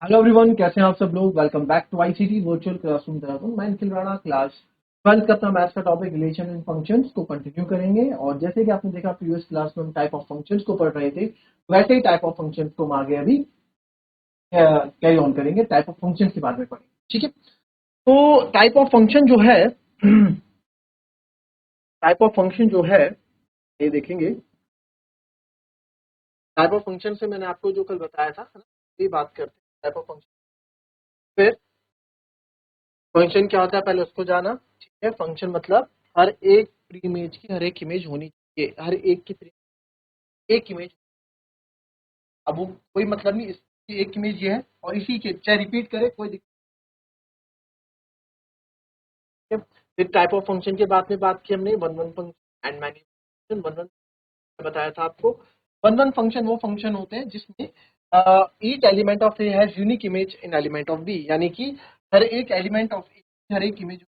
Hello everyone, कैसे हैं आप सब लोग। Welcome back to ICT virtual classroom Dehradun. मैं निखिल राणा, क्लास 12 का अपना मैथ्स का टॉपिक रिलेशन एंड फंक्शंस को कंटिन्यू करेंगे। और जैसे कि आपने देखा प्रीवियस क्लास में हम टाइप ऑफ फंक्शंस को पढ़ रहे थे, वैसे ही टाइप ऑफ फंक्शंस को हम आगे अभी कैरी ऑन करेंगे, टाइप ऑफ फंक्शंस के बारे में पढ़ेंगे। ठीक है, तो टाइप ऑफ फंक्शन जो है टाइप ऑफ फंक्शन जो है ये देखेंगे। टाइप ऑफ फंक्शन से मैंने आपको जो कल बताया था, है ना, ये बात करते हैं टाइप ऑफ फंक्शन। फिर फंक्शन क्या होता है पहले उसको जाना। ठीक है, फंक्शन मतलब हर एक प्री इमेज की हर एक इमेज होनी चाहिए, हर एक की प्री एक इमेज। अब वो कोई मतलब नहीं, इसकी एक इमेज ये है और इसी के चाहे रिपीट करे कोई दिक्कत नहीं। फिर टाइप ऑफ फंक्शन के बाद में बात की हमने one one function and many function. One one बताया था आपको। वन वन फंक्शन वो फंक्शन होते हैं जिसमें each element of A has unique image in element of B, यानी कि हर एक एलिमेंट ऑफ हर एक इमेज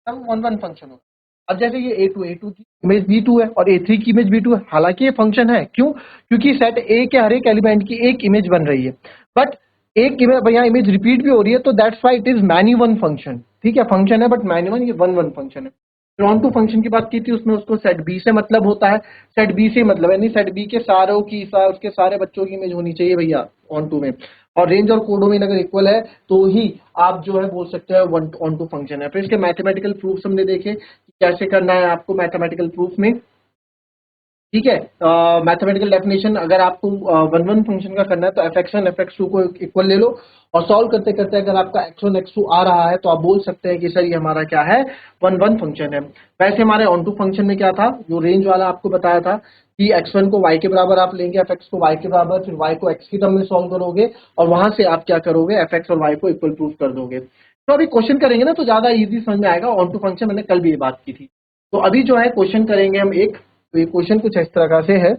वन वन फंक्शन होता है। अब जैसे ये ए टू की इमेज बी टू है और ए थ्री की इमेज बी टू है, हालांकि ये फंक्शन है, क्यों? क्योंकि सेट ए के हर एक एलिमेंट की एक इमेज बन रही है, बट एक इमेज यहाँ इमेज रिपीट भी हो रही है, तो that's why it is many one function. ठीक है, फंक्शन है बट मैनी वन, ये वन वन फंक्शन है। फिर ऑन टू फंक्शन की बात की थी, उसमें उसको सेट बी से मतलब होता है। सेट बी से मतलब यानी सेट बी के सारों की उसके सारे बच्चों की इमेज होनी चाहिए भैया ऑन टू में। और रेंज और कोडोमेन अगर इक्वल है तो ही आप जो है बोल सकते हैं वन ऑन टू फंक्शन है। फिर इसके मैथमेटिकल प्रूफ हमने देखे कि कैसे करना है आपको मैथमेटिकल प्रूफ में। ठीक है, मैथमेटिकल डेफिनेशन अगर आपको वन वन फंक्शन का करना है तो f x one f x two को इक्वल ले लो, और सॉल्व करते करते अगर आपका एक्स वन एक्स टू आ रहा है तो आप बोल सकते हैं कि सर ये हमारा क्या है, वन वन फंक्शन है। वैसे हमारे ऑन टू फंक्शन में क्या था, जो रेंज वाला आपको बताया था कि एक्स वन को वाई के बराबर आप लेंगे, एफ एक्स को वाई के बराबर, फिर वाई को एक्स की टर्म में सॉल्व करोगे और वहां से आप क्या करोगे, एफ एक्स और वाई को इक्वल प्रूफ कर दोगे। तो अभी क्वेश्चन करेंगे ना तो ज्यादा इजी समझ में आएगा। ऑन टू फंक्शन मैंने कल भी ये बात की थी। तो अभी जो है क्वेश्चन करेंगे हम एक। तो ये क्वेश्चन कुछ इस तरह से है।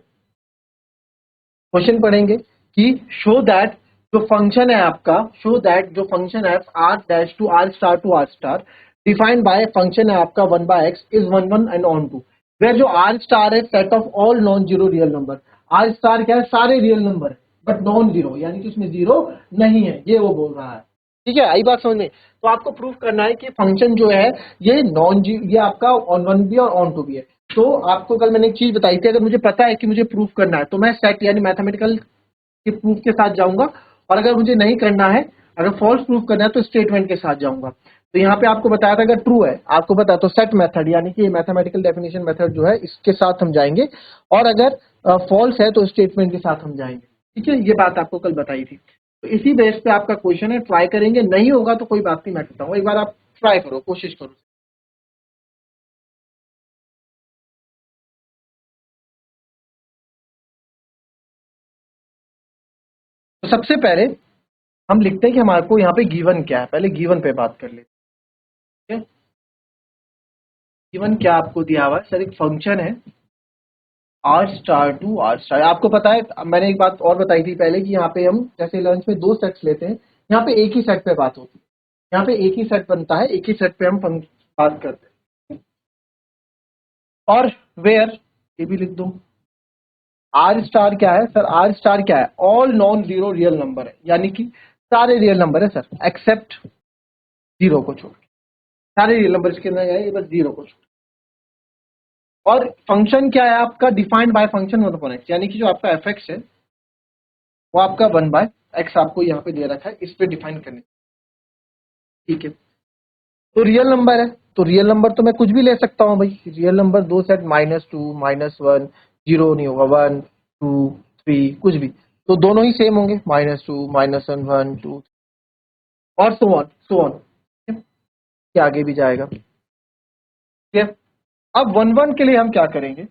क्वेश्चन पढ़ेंगे कि शो दैट जो फंक्शन है आपका, शो दैट जो फंक्शन है R dash to R star defined by function है आपका one by x is one one and onto, where जो आर स्टार है set of all non zero real number. R star क्या है, सारे real number है but non zero, यानी कि उसमें जीरो नहीं है, ये वो बोल रहा है। ठीक है, आई बात समझ में। तो आपको प्रूफ करना है कि फंक्शन जो है ये नॉन जी, ये आपका ऑन वन भी और ऑन टू भी है। तो आपको कल मैंने एक चीज बताई थी, अगर मुझे पता है कि मुझे प्रूफ करना है तो मैं सेट यानी मैथमेटिकल के प्रूफ के साथ जाऊंगा, और अगर मुझे नहीं करना है, अगर फॉल्स प्रूफ करना है तो स्टेटमेंट के साथ जाऊंगा। तो यहाँ पे आपको बताया था अगर ट्रू है आपको पता तो सेट मेथड यानी कि मैथमेटिकल डेफिनेशन मेथड जो है इसके साथ हम जाएंगे, और अगर फॉल्स है तो स्टेटमेंट के साथ हम जाएंगे। ठीक है, ये बात आपको कल बताई थी। तो इसी बेस पे आपका क्वेश्चन है, ट्राई करेंगे, नहीं होगा तो कोई बात नहीं, मैं करता हूँ, एक बार आप ट्राई करो, कोशिश करो। तो सबसे पहले हम लिखते हैं कि हमारे को यहाँ पे गिवन क्या है, पहले गिवन पे बात कर लेते हैं। गिवन क्या आपको दिया हुआ है, सर एक फंक्शन है R star to R star. आपको पता है मैंने एक बात और बताई थी पहले कि यहाँ पे हम जैसे लंच में दो सेट्स लेते हैं, यहाँ पे एक ही सेट पे बात होती है, यहाँ पे एक ही सेट बनता है, एक ही सेट पे हम बात करते हैं। और वेयर, ये भी लिख दो। आर स्टार क्या है सर, आर स्टार क्या है, all non zero real number है, यानी कि सारे रियल नंबर है सर एक्सेप्ट जीरो को छोड़ के। सारे रियल नंबर इसके अंदर है, ये बस जीरो को छोड़। और फंक्शन क्या है आपका, defined by function one upon x, यानी कि जो आपका एफ एक्स है वो आपका वन बाय एक्स आपको यहाँ पे दे रखा है, इस पे डिफाइन करने। ठीक है, तो रियल नंबर है, तो रियल नंबर तो मैं कुछ भी ले सकता हूँ भाई। रियल नंबर दो set minus two minus one, zero नहीं होगा, वन टू थ्री कुछ भी, तो दोनों ही सेम होंगे, minus two minus one one two, और सो ऑन सो ऑन, के आगे भी जाएगा। ठीक है, अब वन वन के लिए हम क्या करेंगे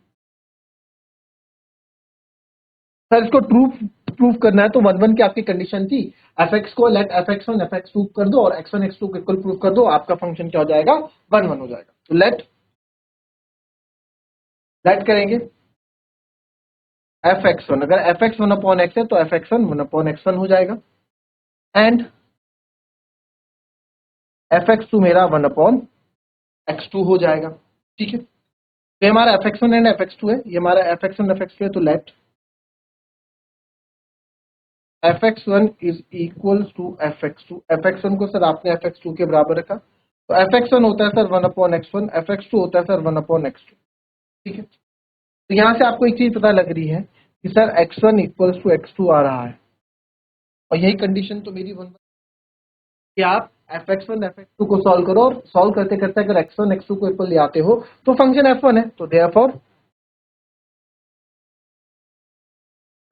सर, इसको ट्रू प्रूफ करना है तो वन वन की आपकी कंडीशन थी, एफ एक्स को let f x one f x two कर दो और एक्स वन एक्स टू को इक्वल प्रूफ कर दो, आपका फंक्शन क्या हो जाएगा, वन वन हो जाएगा। तो लेट लेट करेंगे एफ एक्स वन, अगर f x one upon x है तो f x one upon x one हो जाएगा, एंड एफ एक्स टू मेरा वन अपॉन एक्स टू हो जाएगा। ठीक है, तो ये हमारा f x one and f x two है, ये हमारा f x one f x two है, तो late fx1 is equal to fx2। fx1 को सर आपने fx2 के बराबर रखा, तो fx1 होता है सर 1/x1, fx2 होता है सर 1/x2। ठीक है, तो यहां से आपको एक चीज पता लग रही है कि sir x1 equals to x2 आ रहा है, और यही कंडीशन तो मेरी वन कि आप fx1 fx2 को सॉल्व करो, और सॉल्व करते करते अगर x1 x2 को इक्वल ले आते हो तो फंक्शन f1 है, तो देयरफॉर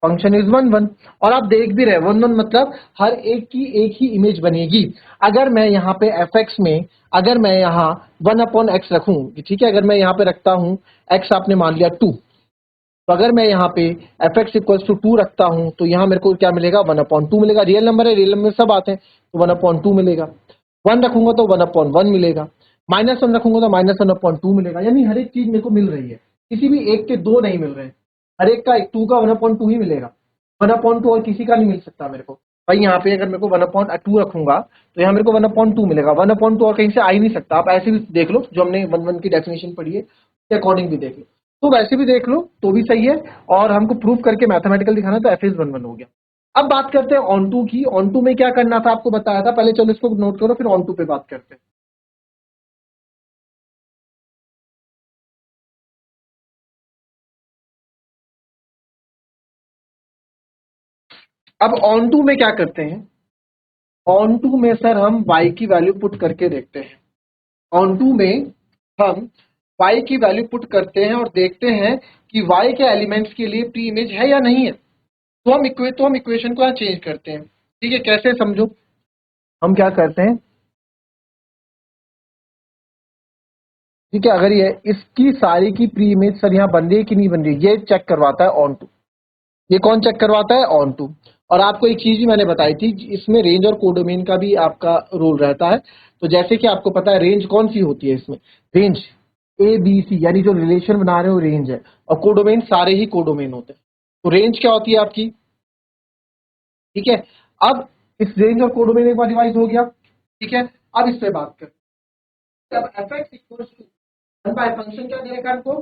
फंक्शन इज 1 1। और आप देख भी रहे 1 1 मतलब हर एक की एक ही इमेज बनेगी। अगर मैं यहाँ पे fx में अगर मैं यहाँ 1/x रखूं, ठीक है, अगर मैं यहाँ पे रखता हूं x आपने मान लिया 2, तो अगर मैं यहाँ पे fx इक्वल्स टू 2 रखता हूं तो यहाँ मेरे को क्या मिलेगा 1/2 मिलेगा। रियल नंबर है, रियल नंबर सब आते हैं, तो 1/2 मिलेगा। 1 रखूंगा तो 1/1 मिलेगा, -1 रखूंगा तो -1/2 मिलेगा। यानी हर एक चीज मेरे को मिल रही है, किसी भी एक के दो नहीं मिल रहे हैं, हर एक का 2 का 1/2 ही मिलेगा। 1/2 और किसी का नहीं मिल सकता मेरे को। भाई यहाँ पे अगर मेरे को 1/2 रखूंगा तो यहाँ मेरे को 1/2 मिलेगा, 1/2 और कहीं से आ ही नहीं सकता। आप ऐसे भी देख लो, जो हमने 1 1 की डेफिनेशन पढ़ी है उसके अकॉर्डिंग भी देख लो, तो वैसे भी देख लो तो भी सही है। और हमको प्रूफ करके मैथमेटिकल दिखाना, तो एफ इज 1 1 हो गया। अब बात करते हैं ऑन टू की। ऑन टू में क्या करना था आपको बताया था, पहले चलो इसको नोट करो, फिर ऑन टू पे बात करते हैं। अब ऑन टू में क्या करते हैं, ऑन टू में सर हम y की वैल्यू पुट करके देखते हैं। ऑन टू में हम y की वैल्यू पुट करते हैं और देखते हैं कि y के एलिमेंट्स के लिए प्री इमेज है या नहीं है। तो हम इक्वेशन को यहाँ चेंज करते हैं। ठीक है, कैसे समझो। हम क्या करते हैं, ठीक है, अगर ये इसकी सारी की प्री इमेज सर यहाँ बन रही है कि नहीं बन रही है, ये चेक करवाता है ऑन टू। ये कौन चेक करवाता है, ऑन टू। और आपको एक चीज भी मैंने बताई थी, इसमें रेंज और कोडोमेन का भी आपका रोल रहता है। तो जैसे कि आपको पता है रेंज कौन सी होती है इसमें, रेंज ए बी सी, यानी जो रिलेशन बना रहे हो रेंज है, और कोडोमेन सारे ही कोडोमेन होते हैं। तो रेंज क्या होती है आपकी, ठीक है। अब इस रेंज और कोडोमेन एक बार डिवाइड हो गया, ठीक है। अब इस पे बात करते हैं। अब f x equal to 1 by function क्या दे रखा है हमको,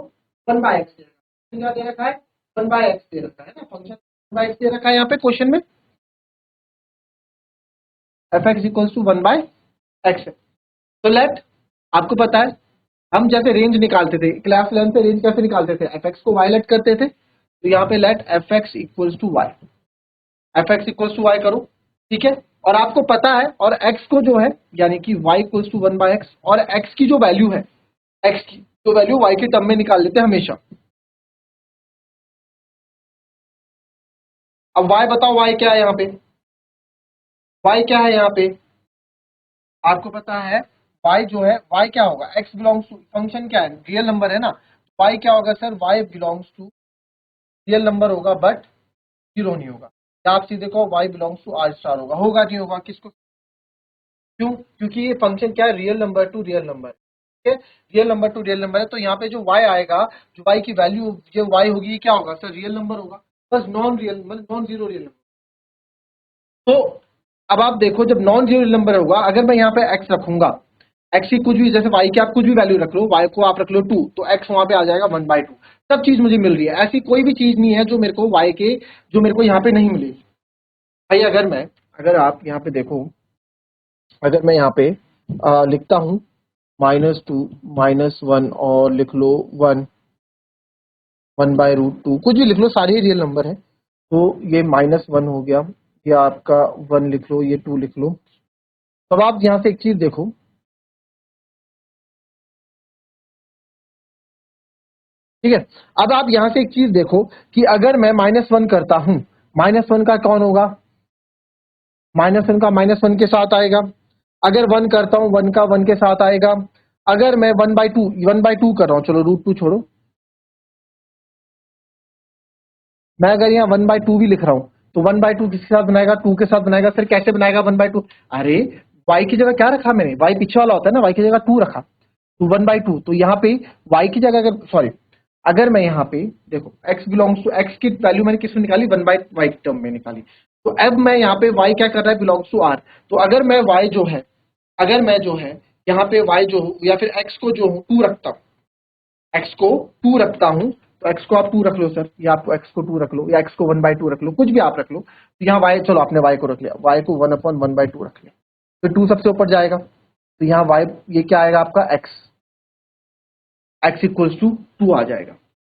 1/x दे रखा है। फंक्शन क्या दे रखा है, 1/x दे रखा है ना, फंक्शन 1/x दे रखा है यहाँ पे क्वेश्चन में, F x equal to 1/x है। तो लेट, आपको पता है हम जैसे रेंज निकालते थे क्लास 11 पे, रेंज कैसे निकालते थे, एफ एक्स को वाई लेट करते थे। तो यहाँ पे let f x equals to y, f x equals to y करो, ठीक है। और आपको पता है, और एक्स को जो है यानी कि वाई इक्वल्स टू 1/x, और एक्स की जो वैल्यू है, एक्स की जो वैल्यू वाई के टर्म में निकाल लेते हैं हमेशा। अब वाई बताओ, वाई क्या है यहाँ पे, वाई क्या है यहाँ पे, आपको पता है y जो है, y क्या होगा, x बिलोंग्स टू, फंक्शन क्या है, रियल नंबर है ना, y क्या होगा sir, y belongs to real number होगा, बट जीरो नहीं होगा। या आप सीधे कहो y belongs to r star होगा, होगा नहीं होगा, किसको, क्यों, क्योंकि ये फंक्शन क्या है, real number two real number, ठीक है, real number two real number है। तो यहाँ पे जो y आएगा, जो y की वैल्यू जो y होगी, ये क्या होगा सर, रियल नंबर होगा, बस नॉन रियल मतलब नॉन जीरो रियल नंबर। तो अब आप देखो, जब नॉन जीरो नंबर होगा, अगर मैं यहाँ पे x रखूंगा, x की कुछ भी, जैसे y की आप कुछ भी वैल्यू रख लो, y को आप रख लो 2, तो x वहां पे आ जाएगा 1/2। सब चीज मुझे मिल रही है, ऐसी कोई भी चीज नहीं है जो मेरे को y के, जो मेरे को यहाँ पे नहीं मिलेगी। भाई अगर आप यहाँ पे देखो, अगर मैं यहाँ पे लिखता हूँ -2 -1 और लिख लो 1, 1/√2, कुछ भी लिख लो, सारे ही रियल नंबर है। तो ये -1 हो गया, ये आपका 1 लिख लो, ये 2 लिख लो। तब आप यहाँ से एक चीज देखो, ठीक है। अब आप यहां से एक चीज देखो कि अगर मैं -1 करता हूं, -1 का कौन होगा, -1 का -1 के साथ आएगा। अगर 1 करता हूं, 1 का 1 के साथ आएगा। अगर मैं 1/2 कर रहा हूं, चलो √2 छोड़ो, मैं अगर यहाँ 1/2 भी लिख रहा हूं, तो 1/2 किसके साथ बनाएगा, 2 के साथ बनाएगा। फिर कैसे बनाएगा 1/2, अरे y की जगह क्या रखा मैंने, y पीछे वाला होता है ना, y की जगह 2 रखा, तो 1/2। तो यहाँ पे y की जगह, अगर सॉरी, अगर मैं यहाँ पे देखो x बिलोंग्स टू, x की वैल्यू मैंने किसमें निकाली, 1/y टर्म में निकाली। तो अब मैं यहाँ पे y क्या कर रहा है, बिलोंग्स टू r। तो अगर मैं y जो है, अगर मैं जो है यहाँ पे y जो हूँ, या फिर x को जो हूँ 2 रखता हूँ, x को 2 रखता हूँ, तो x को आप 2 रख लो सर, या आप x को 2 रख लो, या x को 1/2 रख लो, कुछ भी आप रख लो। तो यहाँ y, चलो आपने y को रख लिया, y को 1/1/2 रख लिया, फिर 2 सबसे ऊपर जाएगा, तो यहाँ y ये क्या आएगा आपका x इक्वल्स टू 2 आ जाएगा।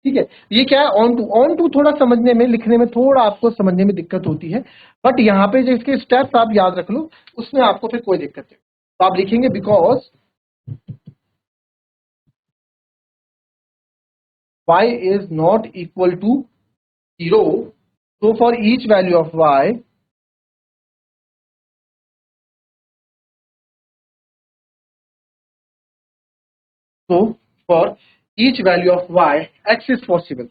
ठीक है, ये क्या है, ऑन टू थोड़ा समझने में, लिखने में थोड़ा आपको समझने में दिक्कत होती है, बट यहाँ पे जो इसके स्टेप्स आप याद रख लो, उसमें आपको फिर कोई दिक्कत नहीं। तो आप लिखेंगे because y is not equal to 0, so for each value of y, so for each value of y, x is possible।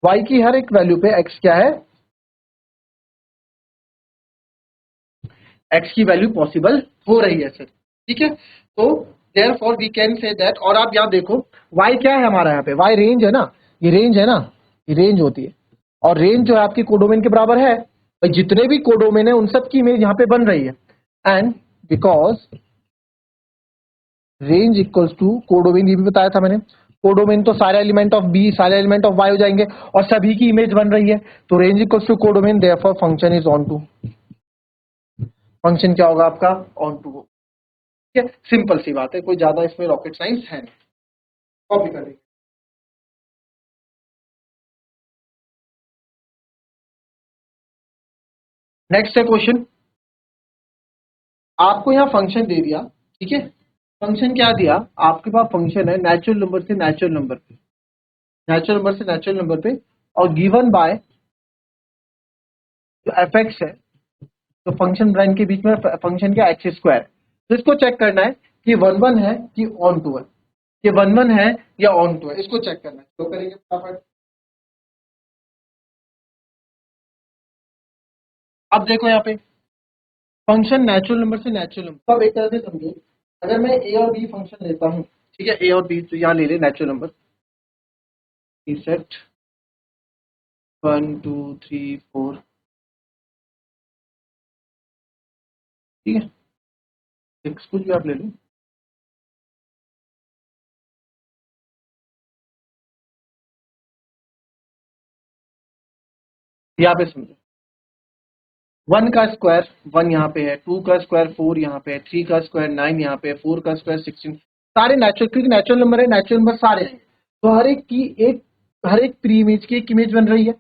y की हर एक वैल्यू पे x क्या है, x की वैल्यू पॉसिबल हो रही है सर। ठीक है, तो therefore we can say that, और आप यहाँ देखो y क्या है हमारा, यहाँ पे y रेंज है ना, ये रेंज है ना, ये रेंज होती है, और रेंज जो है आपकी कोडोमेन के बराबर है, भाई जितने भी कोडोमेन है उन सब की इमेज यहाँ पे बन रही है। And because range equals to codomain, ये भी बताया था मैंने, कोडोमेन तो सारे एलिमेंट ऑफ बी, सारे एलिमेंट ऑफ वाई हो जाएंगे, और सभी की इमेज बन रही है, तो range equals to codomain, therefore function is onto. Function क्या होगा आपका, ऑन टू हो। ठीक है, सिंपल सी बात है, कोई ज्यादा इसमें रॉकेट साइंस है नहीं। कॉपी कर देंगे। नेक्स्ट है क्वेश्चन, आपको यहाँ फंक्शन दे दिया। ठीक है, फंक्शन क्या दिया, आपके पास फंक्शन है नेचुरल नंबर से नेचुरल नंबर पे, नेचुरल नंबर से नेचुरल नंबर पे, और गिवन बाय जो एफ एक्स है, तो फंक्शन ब्रांच के बीच में फंक्शन क्या एक्स स्क्वायर, तो इसको चेक करना है कि 1 1 है कि ऑन टू है, कि 1 1 है या ऑन टू है, इसको चेक करना है। तो करेंगे फटाफट। अब देखो यहाँ पे फंक्शन नेचुरल नंबर से नेचुरल नंबर, अब एक तरह से समझो, अगर मैं ए और बी फंक्शन लेता हूँ, ठीक है, ए और बी, तो यहाँ ले ले नेचुरल नंबर, सेट 1 2 3 4, ठीक है, एक्स कुछ भी आप ले लो, यहाँ पे समझो 1 का स्क्वायर 1 यहाँ पे है, 2 का स्क्वायर 4 यहाँ पे है, 3 का स्क्वायर 9 यहाँ पे है, 4 का स्क्वायर 16, सारे नेचुरल, क्योंकि नेचुरल नंबर है, नेचुरल नंबर सारे हैं, तो हर एक की एक, हर एक प्री इमेज की एक इमेज बन रही है,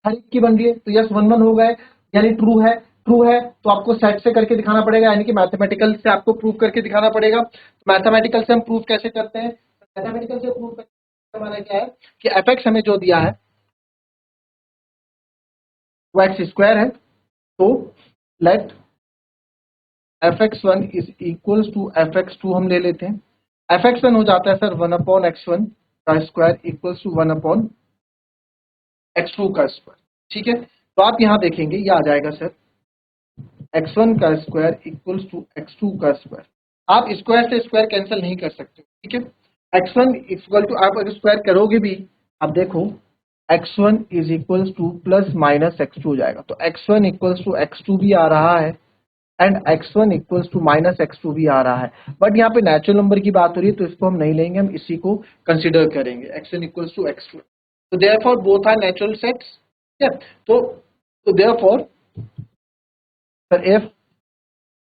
हर एक की बन रही है, तो यस 1 1 हो गए, यानी ट्रू है। ट्रू है तो आपको सेट से करके दिखाना पड़ेगा, यानी कि मैथमेटिकल से आपको प्रूव करके दिखाना पड़ेगा। मैथमेटिकल से हम प्रूव कैसे करते हैं, मैथमेटिकल से प्रूव करके हमारा क्या है कि एफ एक्स हमें जो दिया है वो एक्स स्क्वायर है, तो late fx1 is equals to fx2 हम ले लेते हैं, fx1 हो जाता है सर 1/x1 का स्क्वायर इक्वल्स टू 1/x2 का स्क्वायर। ठीक है, तो आप यहां देखेंगे ये आ जाएगा सर x1 का स्क्वायर इक्वल्स टू x2 का स्क्वायर, आप स्क्वायर से स्क्वायर कैंसिल नहीं कर सकते। ठीक है, x1 इक्वल टू, आप अगर स्क्वायर करोगे भी, आप देखो x1 is equals two plus minus x2 हो जाएगा, तो x1 इक्वल्स टू x2 भी आ रहा है, and x1 equals to minus x2 भी आ रहा है, बट यहाँ पे नेचुरल नंबर की बात हो रही है, तो इसको हम नहीं लेंगे, हम इसी को कंसिडर करेंगे, x1 इक्वल्स टू x2, तो therefore both are natural sets. ठीक है, तो therefore sir if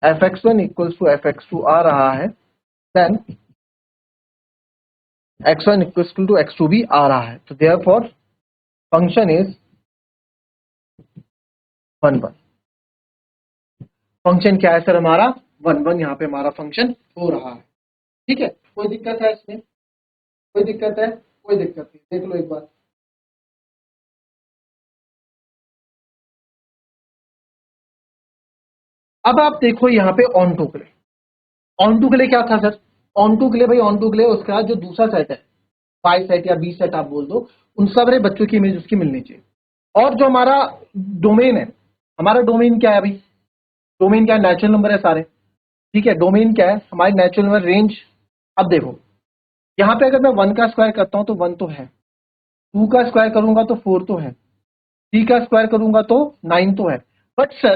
fx1 equals to fx2 आ रहा है, then x1 equals to x2 भी आ रहा है, तो देयरफॉर फंक्शन इज 1 1। फंक्शन क्या है सर हमारा 1 1, यहाँ पे हमारा फंक्शन हो रहा है। ठीक है, कोई दिक्कत है इसमें, कोई दिक्कत है, कोई दिक्कत नहीं, देख लो एक बार। अब आप देखो यहाँ पे ऑन टू के लिए, ऑन टू के लिए क्या था सर, ऑन टू के लिए भाई, ऑन टू के लिए उसका जो दूसरा सेट है, वाई सेट या बी सेट आप बोल दो, उन सारे बच्चों की इमेज उसकी मिलनी चाहिए। और जो हमारा डोमेन है, हमारा डोमेन क्या है अभी, डोमेन क्या है, नेचुरल नंबर है सारे। ठीक है, डोमेन क्या है हमारी नेचुरल नंबर रेंज। अब देखो यहाँ पे अगर मैं 1 का स्क्वायर करता हूं तो 1 तो है, 2 का स्क्वायर करूंगा तो 4 तो है, 3 का स्क्वायर करूंगा तो 9 तो है, बट सर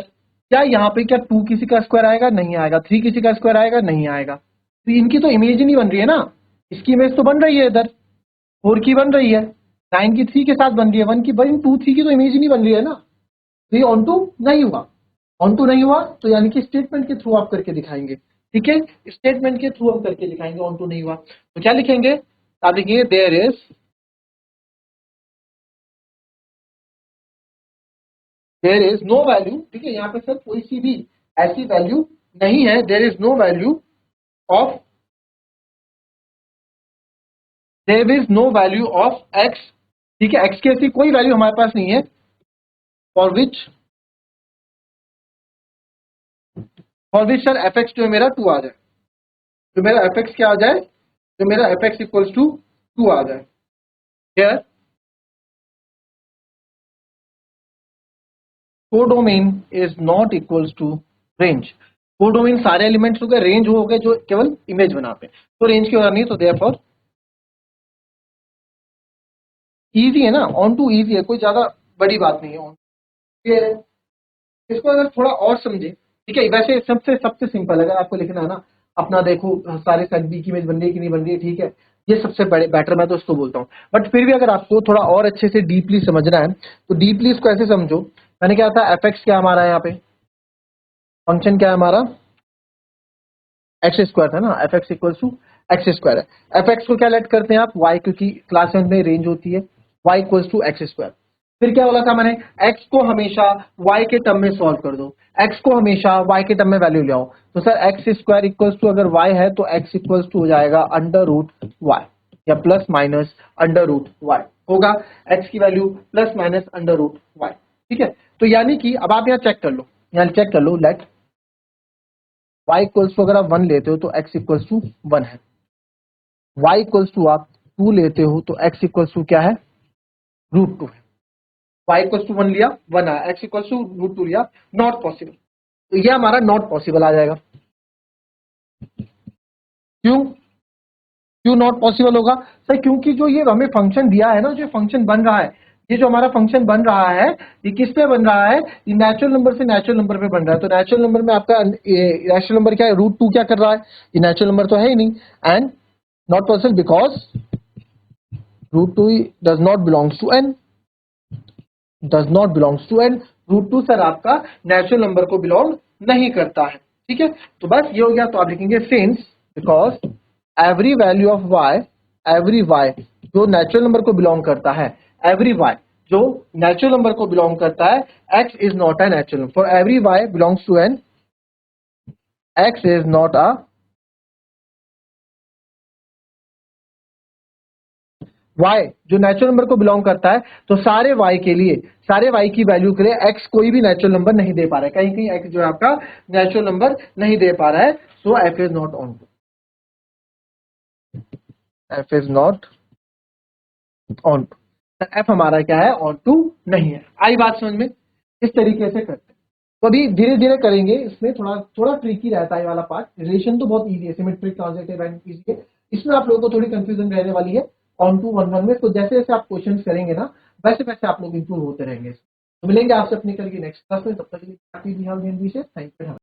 क्या यहाँ पे क्या 2 किसी का स्क्वायर आएगा, नहीं आएगा, 3 किसी का स्क्वायर आएगा, नहीं आएगा, तो इनकी तो इमेज ही नहीं बन रही है ना, इसकी इमेज तो बन रही है इधर, 4 की बन रही है, 9 की 3 के साथ बन रही है, 1 की भाई 2 3 की तो इमेज ही नहीं बन रही है ना, तो ये ऑन टू नहीं हुआ। ऑन टू नहीं हुआ तो यानी कि स्टेटमेंट के थ्रू आप करके दिखाएंगे। ठीक है, स्टेटमेंट के थ्रू हम करके दिखाएंगे ऑन टू नहीं हुआ तो क्या लिखेंगे, आप लिखेंगे देयर इज नो वैल्यू। ठीक है, यहाँ पे सर कोई सी भी ऐसी वैल्यू नहीं है, there is no value of, there is no value of x. ठीक है, एक्स की ऐसी कोई वैल्यू हमारे पास नहीं है for which sir F x जो है मेरा 2 आ जाए, तो मेरा एफ एक्स क्या आ जाए, तो मेरा एफ एक्स इक्वल्स टू 2 आ जाए। Here codomain is not equals to range. Codomain सारे एलिमेंट्स हो गए, रेंज हो गए जो केवल इमेज बनाते हैं, तो रेंज की और नहीं, तो देयरफॉर इजी है ना, ऑन टू इजी है, कोई ज्यादा बड़ी बात नहीं है ऑन। इसको अगर थोड़ा और समझे, ठीक है, वैसे सबसे सबसे सिंपल अगर आपको लिखना है ना, अपना देखो सारे सेट बी की इमेज बन रही है कि नहीं बन रही है, ठीक है, ये सबसे बड़े बेटर मैं तो इसको बोलता हूँ। बट फिर भी अगर आपको थोड़ा और अच्छे से डीपली समझना है तो डीपली इसको ऐसे समझो, मैंने क्या था, एफ एक्स क्या हमारा है, यहाँ पे फंक्शन क्या है हमारा, एक्स स्क्वायर था ना, f x equal to x square है। एफ एक्स को क्या लेट करते हैं आप, वाई, क्योंकि क्लास 1 में रेंज होती है, y equal to x square. फिर क्या बोला था मैंने, एक्स को हमेशा वाई के टर्म में सॉल्व कर दो, एक्स को हमेशा वाई के टर्म में वैल्यू ले आओ, तो sir x square equal to अगर वाई है तो एक्स इक्वल टू हो जाएगा अंडर रूट वाई, या plus minus under root y होगा, एक्स की value plus minus under root y. ठीक है, तो यानी कि अब आप यहाँ चेक कर लो, यहाँ चेक कर लो, लेट y इक्वल्स टू अगर आप 1 लेते हो तो x इक्वल्स टू 1 है, y इक्वल्स टू आप 2 लेते हो तो x इक्वल्स टू क्या है, रूट 2 है। y इक्वल्स टू 1 लिया 1 आया, x इक्वल्स टू रूट 2 लिया, नॉट पॉसिबल, तो ये हमारा नॉट पॉसिबल आ जाएगा। क्यों, क्यों नॉट पॉसिबल होगा सर, क्योंकि जो ये हमें फंक्शन दिया है ना, जो फंक्शन बन रहा है, ये जो हमारा फंक्शन बन रहा है, ये किस पे बन रहा है, ये नेचुरल नंबर से नेचुरल नंबर पे बन रहा है, तो नेचुरल नंबर में आपका नेचुरल नंबर क्या है, रूट 2 क्या कर रहा है, ये नेचुरल नंबर तो है ही नहीं, and not possible because root 2 does not belongs to N, does not belongs to N, root 2 sir आपका नेचुरल नंबर को बिलोंग नहीं करता है। ठीक है, तो बस ये हो गया, तो आप लिखेंगे since because every value of y, every y जो नेचुरल नंबर को बिलोंग करता है, एवरी y जो नेचुरल नंबर को बिलोंग करता है, x is not a natural number, for every y belongs to N, x is not a, y जो natural number को बिलोंग करता है, तो सारे y के लिए, सारे y की वैल्यू के लिए x कोई भी नेचुरल नंबर नहीं दे पा रहा है, कहीं कहीं x जो है आपका नेचुरल नंबर नहीं दे पा रहा है, so f is not onto, f is not onto, f हमारा क्या है, ऑन टू नहीं है। आई बात समझ में, इस तरीके से करते हैं, तो अभी धीरे धीरे करेंगे, इसमें थोड़ा थोड़ा ट्रिकी रहता है ये वाला पार्ट, रिलेशन तो बहुत इजी है, सिमेट्रिक ट्रांजिटिव एंड इजी है, इसमें आप लोगों को थोड़ी कंफ्यूजन रहने वाली है ऑन टू वन वन में, तो जैसे जैसे आप क्वेश्चन करेंगे ना, वैसे वैसे आप लोग इंप्रूव होते रहेंगे। तो मिलेंगे आपसे अपनी कल की नेक्स्ट क्लास में, तब तक के लिए थैंक यू।